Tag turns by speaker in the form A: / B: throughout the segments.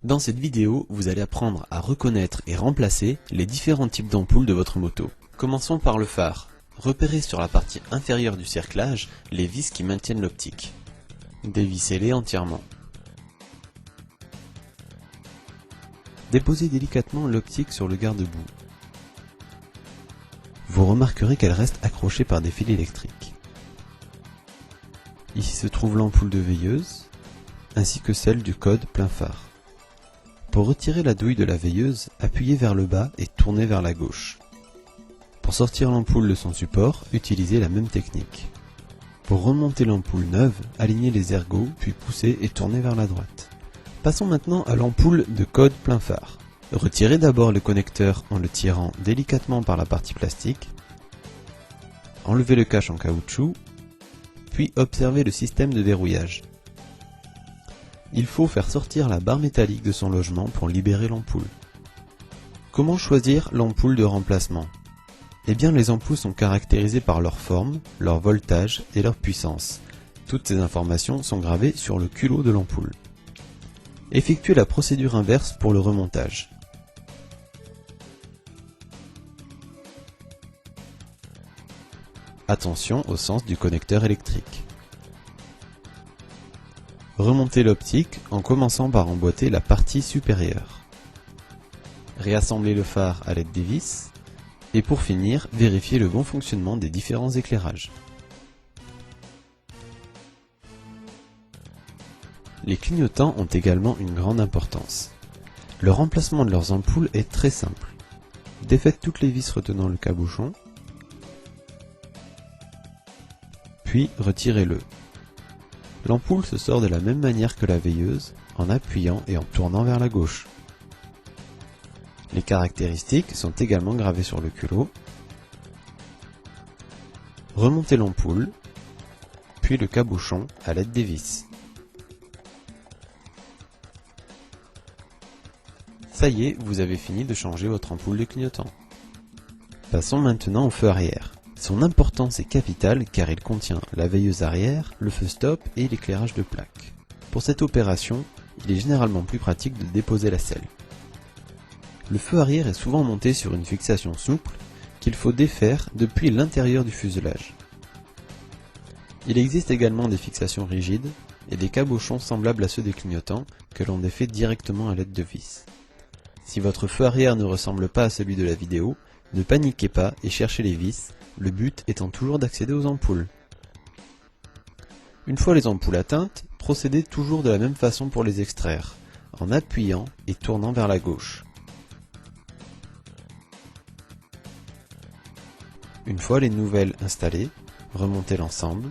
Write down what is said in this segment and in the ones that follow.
A: Dans cette vidéo, vous allez apprendre à reconnaître et remplacer les différents types d'ampoules de votre moto. Commençons par le phare. Repérez sur la partie inférieure du cerclage les vis qui maintiennent l'optique. Dévissez-les entièrement. Déposez délicatement l'optique sur le garde-boue. Vous remarquerez qu'elle reste accrochée par des fils électriques. Ici se trouve l'ampoule de veilleuse, ainsi que celle du code plein phare. Pour retirer la douille de la veilleuse, appuyez vers le bas et tournez vers la gauche. Pour sortir l'ampoule de son support, utilisez la même technique. Pour remonter l'ampoule neuve, alignez les ergots, puis poussez et tournez vers la droite. Passons maintenant à l'ampoule de code plein phare. Retirez d'abord le connecteur en le tirant délicatement par la partie plastique. Enlevez le cache en caoutchouc, puis observez le système de verrouillage. Il faut faire sortir la barre métallique de son logement pour libérer l'ampoule. Comment choisir l'ampoule de remplacement? Eh bien, les ampoules sont caractérisées par leur forme, leur voltage et leur puissance. Toutes ces informations sont gravées sur le culot de l'ampoule. Effectuez la procédure inverse pour le remontage. Attention au sens du connecteur électrique. Remontez l'optique en commençant par emboîter la partie supérieure. Réassemblez le phare à l'aide des vis. Et pour finir, vérifiez le bon fonctionnement des différents éclairages. Les clignotants ont également une grande importance. Le remplacement de leurs ampoules est très simple. Défaites toutes les vis retenant le cabochon, puis retirez-le. L'ampoule se sort de la même manière que la veilleuse, en appuyant et en tournant vers la gauche. Les caractéristiques sont également gravées sur le culot. Remontez l'ampoule, puis le cabochon à l'aide des vis. Ça y est, vous avez fini de changer votre ampoule de clignotant. Passons maintenant au feu arrière. Son importance est capitale car il contient la veilleuse arrière, le feu stop et l'éclairage de plaque. Pour cette opération, il est généralement plus pratique de déposer la selle. Le feu arrière est souvent monté sur une fixation souple qu'il faut défaire depuis l'intérieur du fuselage. Il existe également des fixations rigides et des cabochons semblables à ceux des clignotants que l'on défait directement à l'aide de vis. Si votre feu arrière ne ressemble pas à celui de la vidéo, ne paniquez pas et cherchez les vis, le but étant toujours d'accéder aux ampoules. Une fois les ampoules atteintes, procédez toujours de la même façon pour les extraire, en appuyant et tournant vers la gauche. Une fois les nouvelles installées, remontez l'ensemble.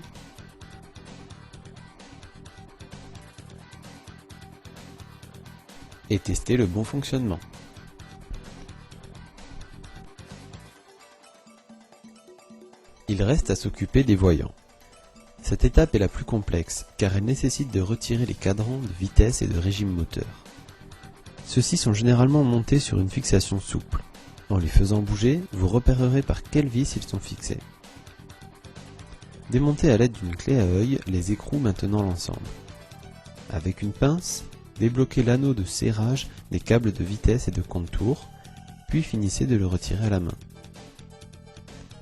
A: Et testez le bon fonctionnement. Il reste à s'occuper des voyants. Cette étape est la plus complexe car elle nécessite de retirer les cadrans de vitesse et de régime moteur. Ceux-ci sont généralement montés sur une fixation souple. En les faisant bouger, vous repérerez par quelle vis ils sont fixés. Démontez à l'aide d'une clé à œil les écrous maintenant l'ensemble. Avec une pince, débloquez l'anneau de serrage des câbles de vitesse et de contour, puis finissez de le retirer à la main.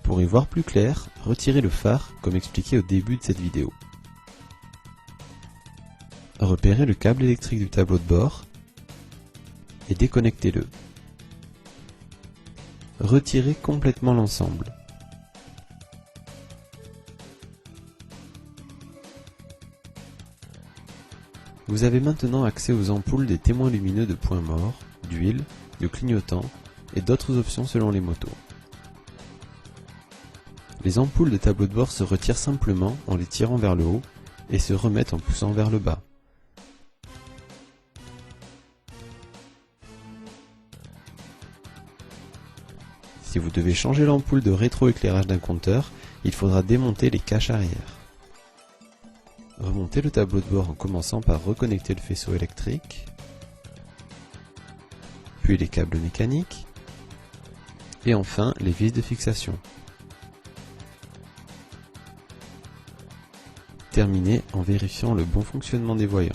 A: Pour y voir plus clair, retirez le phare comme expliqué au début de cette vidéo. Repérez le câble électrique du tableau de bord et déconnectez-le. Retirez complètement l'ensemble. Vous avez maintenant accès aux ampoules des témoins lumineux de point mort, d'huile, de clignotant et d'autres options selon les motos. Les ampoules de tableau de bord se retirent simplement en les tirant vers le haut et se remettent en poussant vers le bas. Si vous devez changer l'ampoule de rétroéclairage d'un compteur, il faudra démonter les caches arrière. Remontez le tableau de bord en commençant par reconnecter le faisceau électrique, puis les câbles mécaniques, et enfin les vis de fixation. Terminez en vérifiant le bon fonctionnement des voyants.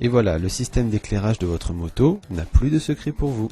A: Et voilà, le système d'éclairage de votre moto n'a plus de secret pour vous.